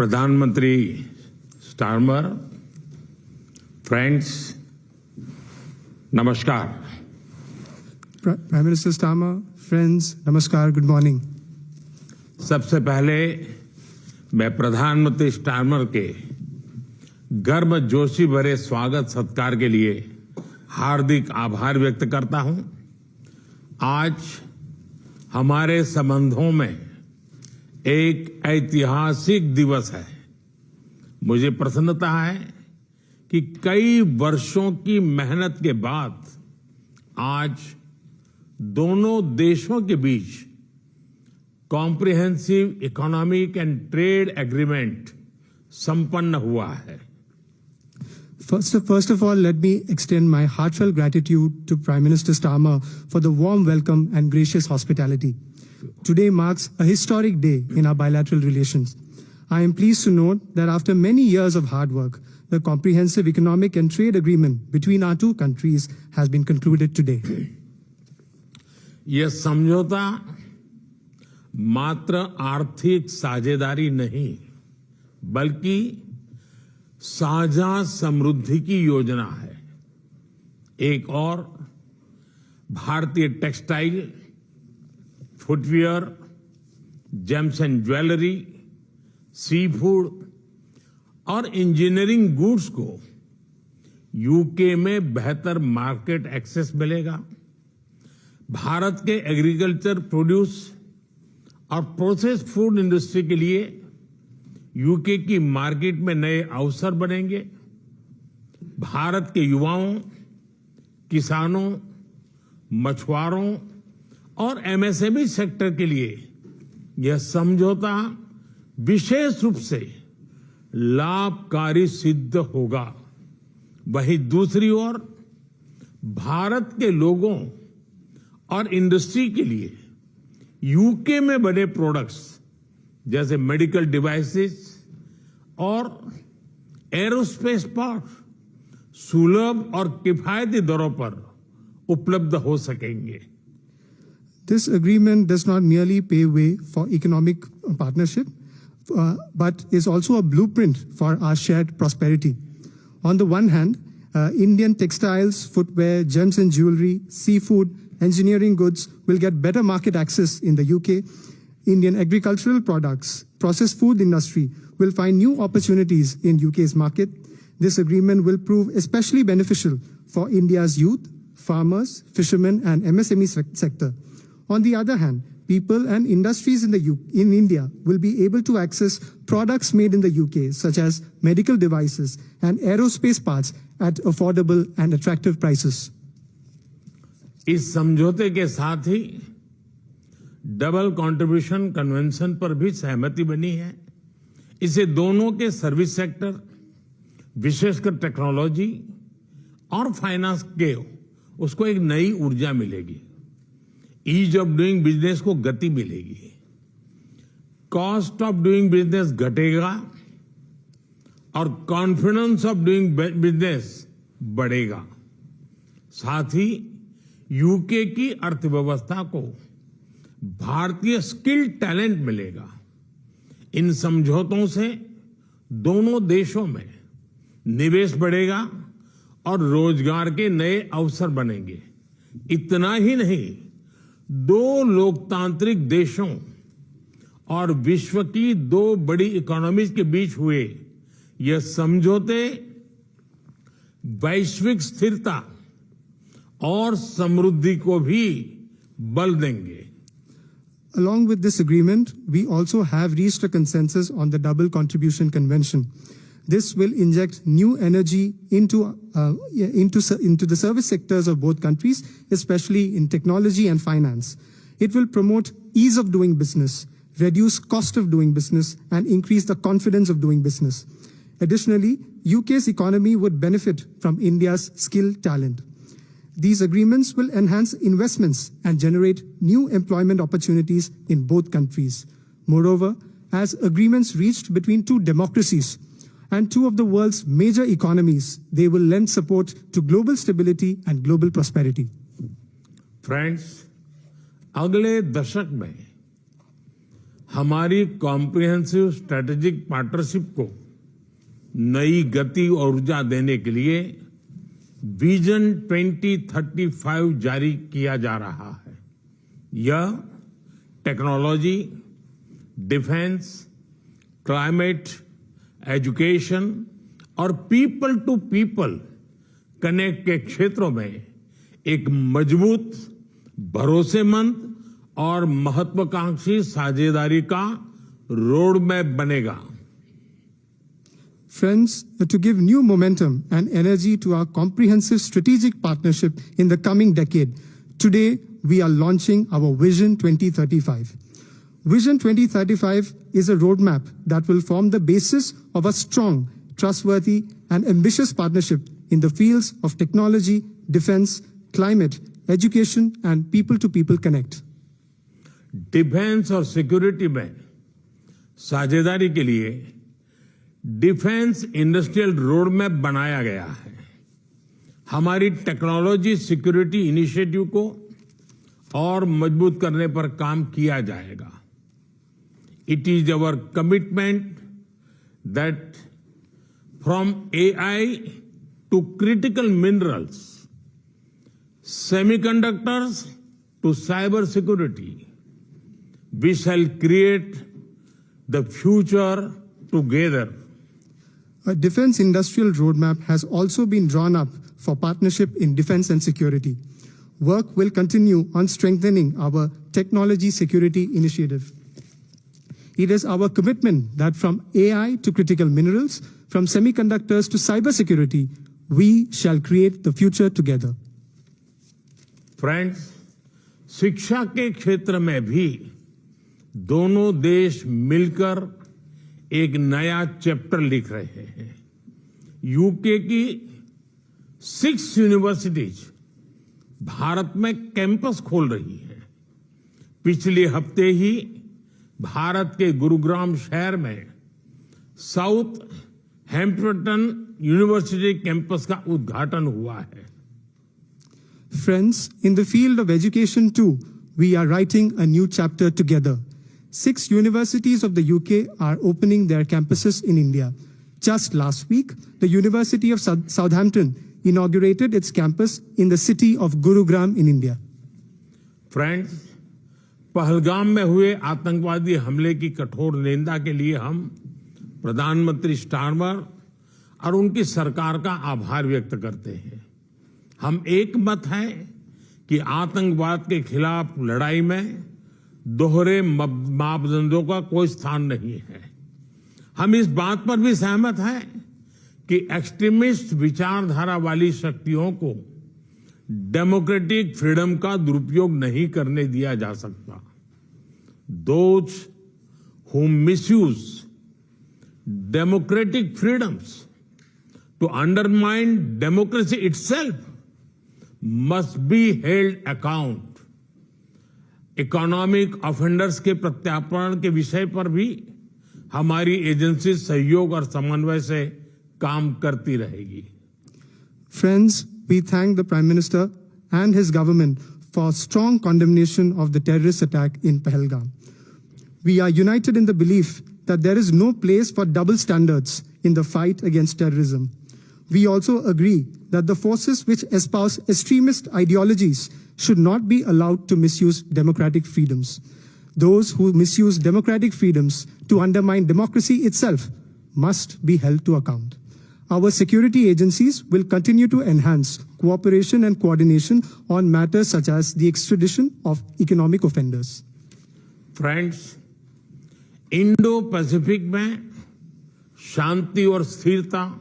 प्रधानमंत्री Starmer, friends, नमस्कार। Prime Minister Starmer, friends, namaskar, good morning. सबसे पहले मैं प्रधानमंत्री स्टारमर के गर्मजोशी भरे स्वागत सत्कार के लिए हार्दिक आभार व्यक्त करता हूं। आज हमारे संबंधों में एक ऐतिहासिक दिवस है। मुझे प्रसन्नता है कि कई वर्षों की मेहनत के बाद आज दोनों देशों के बीच comprehensive economic and trade agreement संपन्न हुआ है। First of all, let me extend my heartfelt gratitude to Prime Minister Starmer for the warm welcome and gracious hospitality. Today marks a historic day in our bilateral relations. I am pleased to note that after many years of hard work, the comprehensive economic and trade agreement between our two countries has been concluded today. यह समझौता मात्र आर्थिक साझेदारी नहीं, बल्कि साझा समृद्धि की योजना है। एक और भारतीय textile, footwear, gems and jewellery, sea food और इंजीनियरिंग गुड्स को यूके में बेहतर मार्केट एक्सेस मिलेगा। भारत के एग्रीकल्चर प्रोड्यूस और प्रोसेस्ड फूड इंडस्ट्री के लिए यूके की मार्केट में नए अवसर बनेंगे। भारत के युवाओं, किसानों, मछुआरों और एमएसएमई सेक्टर के लिए यह समझौता विशेष रूप से लाभकारी सिद्ध होगा। वहीं दूसरी ओर भारत के लोगों और इंडस्ट्री के लिए यूके में बने प्रोडक्ट्स जैसे मेडिकल डिवाइसेस और एरोस्पेस पार्ट सुलभ और किफायती दरों पर उपलब्ध हो सकेंगे। This agreement does not merely pave way for economic partnership, but is also a blueprint for our shared prosperity. On the one hand, Indian textiles, footwear, gems and jewelry, seafood, engineering goods will get better market access in the UK. Indian agricultural products, processed food industry will find new opportunities in UK's market. This agreement will prove especially beneficial for India's youth, farmers, fishermen and MSME sector. On the other hand, people and industries in India will be able to access products made in the UK, such as medical devices and aerospace parts at affordable and attractive prices. इस समझौते के साथ ही double contribution convention पर भी सहमति बनी है। इससे दोनों के सर्विस सेक्टर, विशेषकर टेक्नोलॉजी और फाइनेंस के उसको एक नई ऊर्जा मिलेगी। ईज ऑफ डूइंग बिजनेस को गति मिलेगी। कॉस्ट ऑफ डूइंग बिजनेस घटेगा और कॉन्फिडेंस ऑफ डूइंग बिजनेस बढ़ेगा। साथ ही यूके की अर्थव्यवस्था को भारतीय स्किल टैलेंट मिलेगा। इन समझौतों से दोनों देशों में निवेश बढ़ेगा और रोजगार के नए अवसर बनेंगे। इतना ही नहीं, दो लोकतांत्रिक देशों और विश्व की दो बड़ी इकोनॉमीज के बीच हुए यह समझौते वैश्विक स्थिरता और समृद्धि को भी बल देंगे। Along with this agreement, we also have reached a consensus on the Double Contribution Convention. This will inject new energy into the service sectors of both countries, especially in technology and finance. It will promote ease of doing business, reduce cost of doing business, and increase the confidence of doing business. Additionally, UK's economy would benefit from India's skilled talent. These agreements will enhance investments and generate new employment opportunities in both countries. Moreover, as agreements reached between two democracies and two of the world's major economies, they will lend support to global stability and global prosperity. Friends, अगले दशक में हमारी comprehensive strategic partnership को नई गति और ऊर्जा देने के लिए विजन 2035 जारी किया जा रहा है। यह टेक्नोलॉजी, डिफेंस, क्लाइमेट, एजुकेशन और पीपल टू पीपल कनेक्ट के क्षेत्रों में एक मजबूत, भरोसेमंद और महत्वाकांक्षी साझेदारी का रोड मैप बनेगा। Friends, to give new momentum and energy to our comprehensive strategic partnership in the coming decade, today we are launching our Vision 2035. Vision 2035 is a roadmap that will form the basis of a strong, trustworthy, and ambitious partnership in the fields of technology, defense, climate, education, and people-to-people connect. Defence और security में साझेदारी के लिए defence industrial road map बनाया गया है। हमारी technology security initiative को और मजबूत करने पर काम किया जाएगा। It is our commitment that from AI to critical minerals, semiconductors to cyber security, we shall create the future together. A defense industrial roadmap has also been drawn up for partnership in defense and security. Work will continue on strengthening our technology security initiative. It is our commitment that from AI to critical minerals, from semiconductors to cybersecurity, we shall create the future together. Friends, शिक्षा के क्षेत्र में भी दोनों देश मिलकर एक नया चैप्टर लिख रहे हैं। यूके की 6 यूनिवर्सिटीज भारत में कैंपस खोल रही हैं। पिछले हफ्ते ही भारत के गुरुग्राम शहर में साउथ हैम्पटन यूनिवर्सिटी कैंपस का उद्घाटन हुआ है। Friends, in the field of education too, we are writing a new chapter together. 6 universities of the UK are opening their campuses in India. Just last week, the University of Southampton inaugurated its campus in the city of Gurugram in India. Friends, Pahalgam में हुए आतंकवादी हमले की कठोर निंदा के लिए हम प्रधानमंत्री स्टारमर और उनकी सरकार का आभार व्यक्त करते हैं। हम एक मत हैं कि आतंकवाद के खिलाफ लड़ाई में दोहरे मापदंडों का कोई स्थान नहीं है। हम इस बात पर भी सहमत हैं कि एक्सट्रीमिस्ट विचारधारा वाली शक्तियों को डेमोक्रेटिक फ्रीडम का दुरुपयोग नहीं करने दिया जा सकता। Those who misuse democratic freedoms to undermine democracy itself must be held account. Economic offenders के प्रत्यार्पण के विषय पर भी हमारी एजेंसी सहयोग और समन्वय से काम करती रहेगी। Friends, we thank the Prime Minister and his government for strong condemnation of the terrorist attack in Pahalgam. We are united in the belief that there is no place for double standards in the fight against terrorism. We also agree that the forces which espouse extremist ideologies should not be allowed to misuse democratic freedoms. Those who misuse democratic freedoms to undermine democracy itself must be held to account. Our security agencies will continue to enhance cooperation and coordination on matters such as the extradition of economic offenders. Friends, Indo-Pacific में शांति और स्थिरता,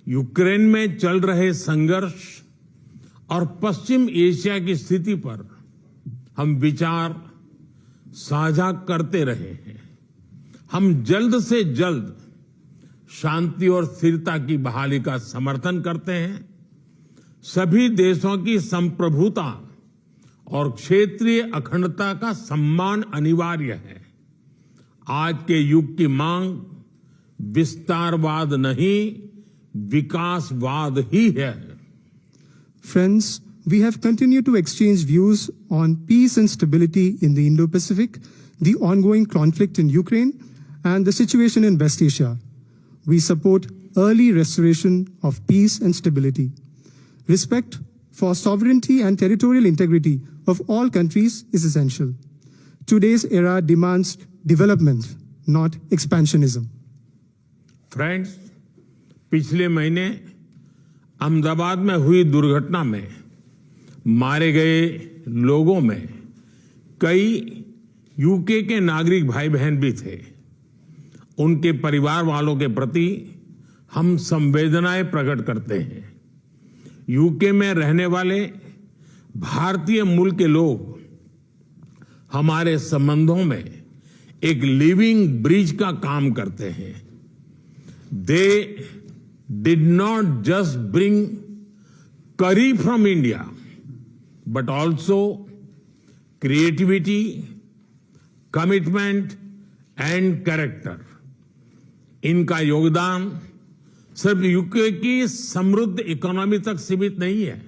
Ukraine में चल रहे संघर्ष और पश्चिम Asia की स्थिति पर हम विचार साझा करते रहे हैं। हम जल्द से जल्द शांति और स्थिरता की बहाली का समर्थन करते हैं। सभी देशों की संप्रभुता और क्षेत्रीय अखंडता का सम्मान अनिवार्य है। आज के युग की मांग विस्तारवाद नहीं, विकासवाद ही है। Friends, we have continued to exchange views on peace and stability in the Indo-Pacific, the ongoing conflict in Ukraine, and the situation in West Asia. We support early restoration of peace and stability. Respect for sovereignty and territorial integrity of all countries is essential. Today's era demands development, not expansionism. Friends, पिछले महीने अहमदाबाद में हुई दुर्घटना में मारे गए लोगों में कई यूके के नागरिक भाई बहन भी थे। उनके परिवार वालों के प्रति हम संवेदनाएं प्रकट करते हैं। यूके में रहने वाले भारतीय मूल के लोग हमारे संबंधों में एक लिविंग ब्रिज का काम करते हैं। They did not just bring curry from India, but also creativity, commitment and character. इनका योगदान सिर्फ यूके की समृद्ध इकोनॉमी तक सीमित नहीं है,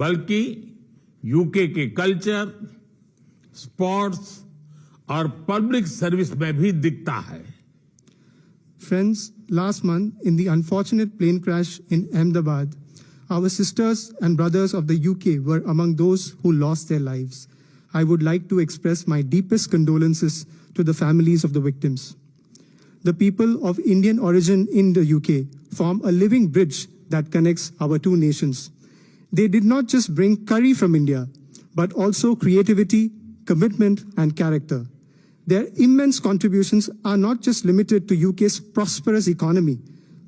बल्कि यूके के कल्चर, स्पोर्ट्स और पब्लिक सर्विस में भी दिखता है। Friends, last month in the unfortunate plane crash in Ahmedabad, our sisters and brothers of the UK were among those who lost their lives. I would like to express my deepest condolences to the families of the victims. The people of Indian origin in the UK form a living bridge that connects our two nations. They did not just bring curry from India, but also creativity, commitment, and character. Their immense contributions are not just limited to UK's prosperous economy,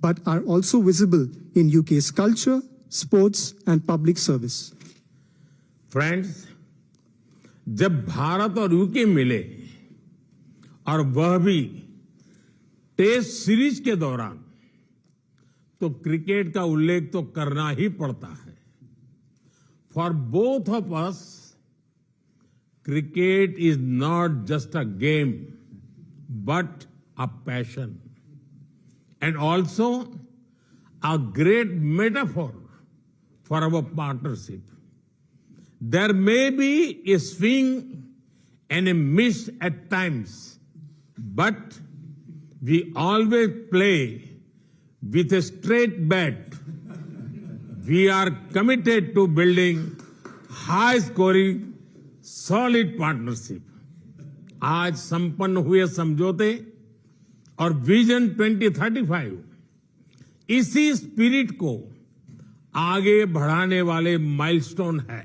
but are also visible in UK's culture, sports, and public service. Friends, जब भारत और UK मिले और वह भी test series के दौरान, तो cricket का उल्लेख तो करना ही पड़ता है। For both of us, cricket is not just a game, but a passion, and also a great metaphor for our partnership. There may be a swing and a miss at times, but we always play with a straight bat. We are committed to building high-scoring solid partnership. आज संपन्न हुए समझौते और vision 2035 इसी spirit को आगे बढ़ाने वाले माइलस्टोन है।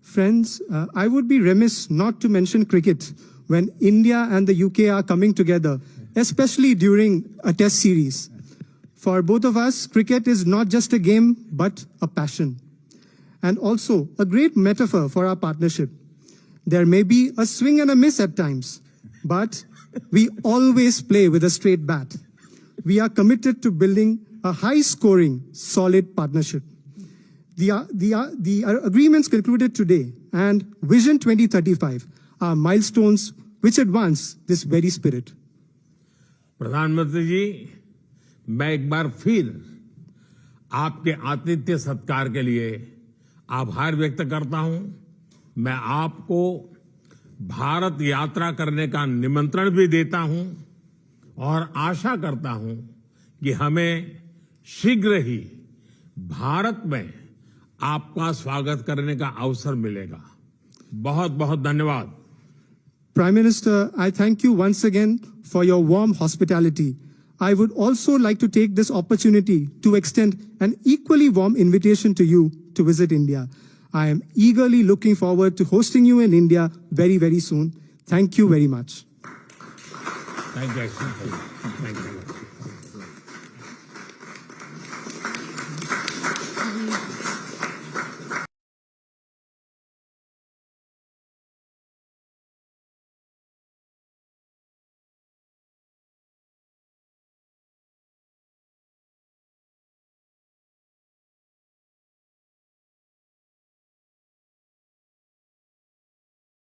Friends, I would be remiss not to mention cricket when India and the UK are coming together, especially during a test series. For both of us, cricket is not just a game, but a passion. And also a great metaphor for our partnership. There may be a swing and a miss at times, but we always play with a straight bat. We are committed to building a high-scoring, solid partnership. The agreements concluded today and Vision 2035 are milestones which advance this very spirit. प्रधानमंत्री जी, मैं एक बार फिर आपके आतिथ्य सत्कार के लिए आभार व्यक्त करता हूं। मैं आपको भारत यात्रा करने का निमंत्रण भी देता हूं और आशा करता हूं कि हमें शीघ्र ही भारत में आपका स्वागत करने का अवसर मिलेगा। बहुत बहुत धन्यवाद। Prime Minister, I thank you once again for your warm hospitality. I would also like to take this opportunity to extend an equally warm invitation to you to visit India. I am eagerly looking forward to hosting you in India very, very soon. Thank you very much. Thank you. Thank you.